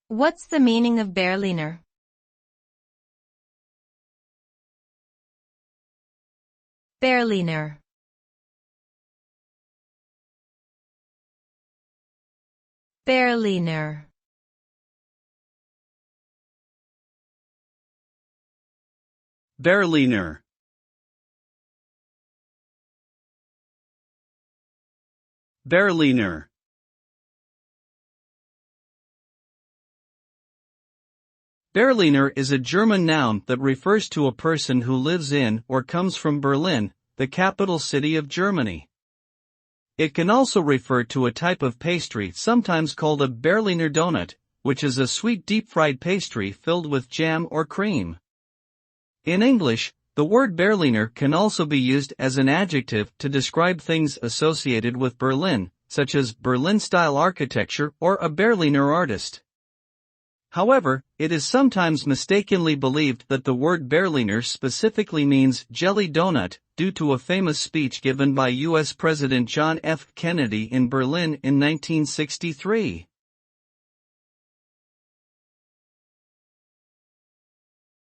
What's the meaning of Berliner? Berliner. Berliner. Berliner. Berliner. Berliner is a German noun that refers to a person who lives in or comes from Berlin, the capital city of Germany. It can also refer to a type of pastry sometimes called a Berliner Donut, which is a sweet deep-fried pastry filled with jam or cream. In English, the word Berliner can also be used as an adjective to describe things associated with Berlin, such as Berlin-style architecture or a Berliner artist. However, it is sometimes mistakenly believed that the word Berliner specifically means jelly donut, due to a famous speech given by U.S. President John F. Kennedy in Berlin in 1963.